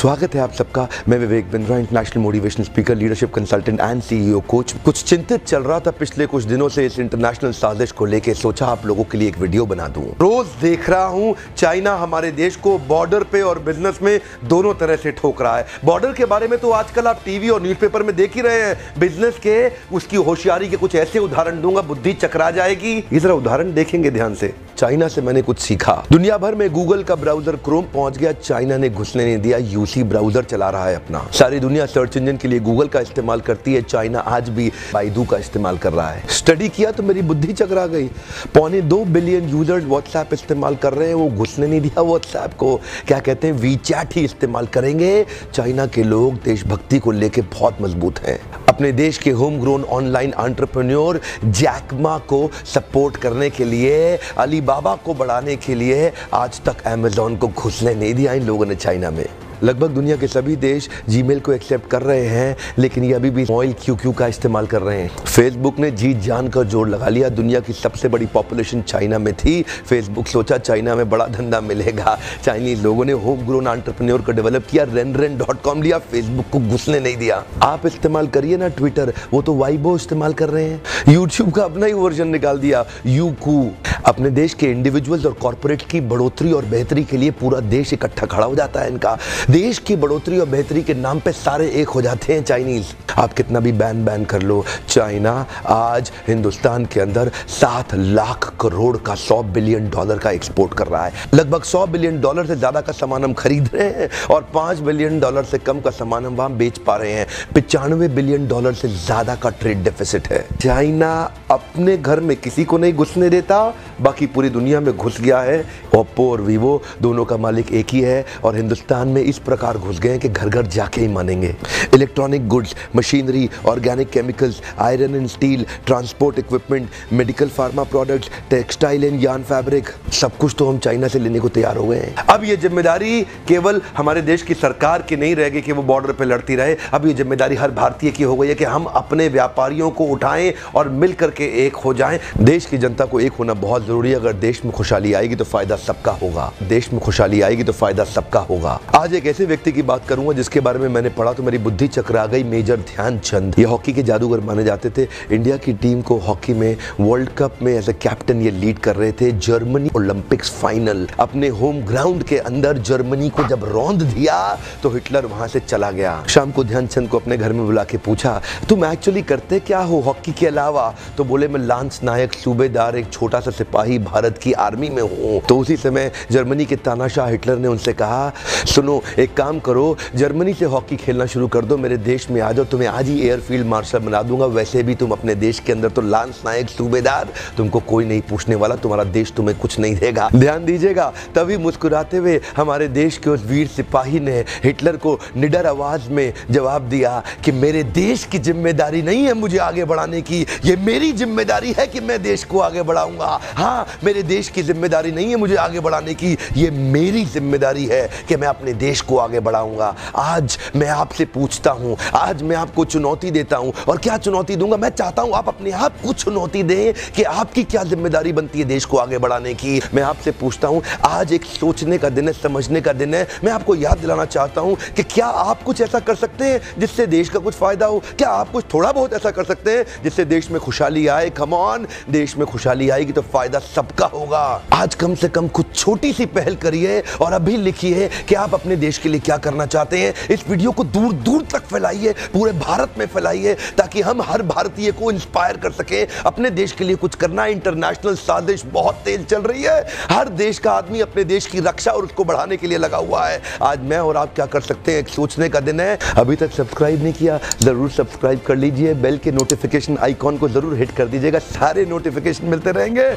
स्वागत है आप सबका। मैं Vivek Bindra, international motivational speaker, leadership consultant and CEO coach. कुछ चिंतित चल रहा था पिछले कुछ दिनों से इस इंटरनेशनल साजिश को लेके, सोचा आप लोगों के लिए एक वीडियो बना दूं। रोज देख रहा हूं चाइना हमारे देश को बॉर्डर पे और बिजनेस में दोनों तरह से ठोक रहा है। बॉर्डर के बारे में तो आजकल आप टीवी और न्यूज़पेपर में देख ही रहे हैं। बिजनेस के उसकी होशियारी के कुछ ऐसे उदाहरण दूंगा, बुद्धि चकरा जाएगी। ये जरा उदाहरण देखेंगे ध्यान से। चाइना से मैंने कुछ सीखा। दुनिया भर में गूगल का ब्राउजर क्रोम पहुंच गया, चाइना ने घुसने नहीं दिया। यूसी ब्राउजर चला रहा है अपना। सारी दुनिया सर्च इंजन के लिए गूगल का इस्तेमाल करती है, चाइना आज भी बाइडू का इस्तेमाल कर रहा है। स्टडी किया तो मेरी बुद्धि चकरा गई। 2.25 बिलियन यूजर्स व्हाट्सएप इस्तेमाल कर रहे हैं, वो घुसने नहीं दिया व्हाट्सएप को। क्या कहते हैं, वीचैट ही इस्तेमाल करेंगे। चाइना के लोग देशभक्ति को लेकर बहुत मजबूत हैं। अपने देश के home grown online entrepreneur Jack Ma को सपोर्ट करने के लिए, अलीबाबा को बढ़ाने के लिए आज तक अमेज़न को घुसने नहीं दिया इन लोगों ने चाइना में। लगभग दुनिया के सभी देश जीमेल को एक्सेप्ट कर रहे हैं, लेकिन ये अभी भी मॉइल QQ का इस्तेमाल कर रहे हैं। फेसबुक ने जीत जान कर जोर लगा लिया। दुनिया की सबसे बड़ी पॉपुलेशन चाइना में थी। फेसबुक सोचा चाइना में बड़ा धंधा मिलेगा। चाइनीज लोगों ने होम ग्रोन एंटरप्रेन्योर को डेवलप किया, renren.com लिया, फेसबुक को घुसने नहीं दिया। आप इस्तेमाल करिए ना ट्विटर, वो तो वाइबो इस्तेमाल कर रहे हैं। यूट्यूब का अपना ही वर्जन निकाल दिया, यूकू। अपने देश के इंडिविजुअल्स और कॉर्पोरेट की बढ़ोतरी और बेहतरी के लिए पूरा देश इकट्ठा खड़ा हो जाता है इनका। देश की बढ़ोतरी और बेहतरी के नाम पे सारे एक हो जाते हैं चाइनीज। आप कितना भी बैन कर लो, चाइना आज हिंदुस्तान के अंदर 7 लाख करोड़ का $100 बिलियन का एक्सपोर्ट कर रहा है। लगभग $100 बिलियन से ज्यादा का सामान हम खरीद रहे हैं और $5 बिलियन से कम का सामान हम वहां बेच पा रहे हैं। $95 बिलियन से ज्यादा का ट्रेड डेफिसिट है। चाइना अपने घर में किसी को नहीं घुसने देता, बाकी पूरी दुनिया में घुस गया है। ओप्पो और वीवो दोनों का मालिक एक ही है और हिंदुस्तान में इस प्रकार घुस गए हैं कि घर घर जाके ही मानेंगे। Electronic goods, machinery, organic chemicals, iron and steel, transport equipment, medical pharma products, textile and yarn fabric, सब कुछ तो हम चाइना से लेने को तैयार हो गए हैं। अब ये जिम्मेदारी केवल हमारे देश की सरकार की नहीं रहेगी कि वो बॉर्डर पे लड़ती रहे। अब ये जिम्मेदारी हर भारतीय की हो गई है कि हम अपने व्यापारियों को उठाएं और मिल करके एक हो जाएं। देश की जनता को एक होना बहुत जरूरी है। अगर देश में खुशहाली आएगी तो फायदा सबका होगा। देश में खुशहाली आएगी तो फायदा सबका होगा। आज एक ऐसे व्यक्ति की बात करूंगा जिसके बारे में मैंने पढ़ा तो मेरी बुद्धि चकरा गई। मेजर ध्यानचंद, ये हॉकी के जादूगर माने जाते थे। इंडिया की टीम को हॉकी में वर्ल्ड कप में एज ए कैप्टन ये लीड कर रहे थे। जर्मनी ओलंपिक्स फाइनल अपने होम ग्राउंड के अंदर जर्मनी को जब रौंद दिया तो हिटलर वहां से चला गया। शाम को ध्यानचंद को अपने घर में बुला के पूछा, तुम एक्चुअली करते क्या हो हॉकी के अलावा? तो बोले, मैं लांस नायक, सूबेदार, एक छोटा सा सिपाही भारत की आर्मी में हूं। तो उसी समय जर्मनी के तानाशाह हिटलर ने उनसे कहा, सुनो एक काम करो, जर्मनी से हॉकी खेलना शुरू कर दो, मेरे देश में आ जाओ, तुम्हें आज ही एयरफील्ड मार्शल बना दूंगा। वैसे भी तुम अपने देश के अंदर तो लांस नायक, सूबेदार, तुमको कोई नहीं पूछने वाला, तुम्हारा देश तुम्हें कुछ नहीं देगा। ध्यान दीजिएगा। तभी मुस्कुराते हुए हमारे देश के उस वीर सिपाही ने हिटलर को निडर आवाज में जवाब दिया कि मेरे देश की जिम्मेदारी नहीं है मुझे आगे बढ़ाने की, ये मेरी जिम्मेदारी है कि मैं देश को आगे बढ़ाऊंगा। हाँ, मेरे देश की जिम्मेदारी नहीं है मुझे आगे बढ़ाने की, ये मेरी जिम्मेदारी है कि मैं अपने देश को आगे बढ़ाऊंगा। आज मैं आपसे पूछता हूं, आज मैं आपको चुनौती देता हूं। और क्या चुनौती दूंगा? मैं चाहता हूं आप अपने आप को चुनौती दें कि आपकी क्या जिम्मेदारी बनती है देश को आगे बढ़ाने की। मैं आपसे पूछता हूं, आज एक सोचने का दिन है, समझने का दिन है। मैं आपको याद दिलाना चाहता हूं कि क्या आप कुछ ऐसा कर सकते हैं जिससे देश का कुछ फायदा हो? क्या आप कुछ थोड़ा बहुत ऐसा कर सकते हैं जिससे देश में खुशहाली आए? कम ऑन, देश में खुशहाली आएगी तो फायदा सबका होगा। आज कम से कम कुछ छोटी सी पहल करिए और अभी लिखिए कि आप अपने देश के लिए क्या करना चाहते हैं। इस वीडियो को दूर दूर तक फैलाइए, पूरे भारत में फैलाइए, ताकि हम हर भारतीय को इंस्पायर कर सके अपने देश के लिए कुछ करना। इंटरनेशनल साजिश बहुत तेज चल रही है। हर देश का आदमी अपने देश की रक्षा और उसको बढ़ाने के लिए लगा हुआ है। आज मैं और आप क्या कर सकते हैं, एक सोचने का दिन है। अभी तक सब्सक्राइब नहीं किया, जरूर सब्सक्राइब कर लीजिए। बेल के नोटिफिकेशन आइकॉन को जरूर हिट कर दीजिएगा, सारे नोटिफिकेशन मिलते रहेंगे।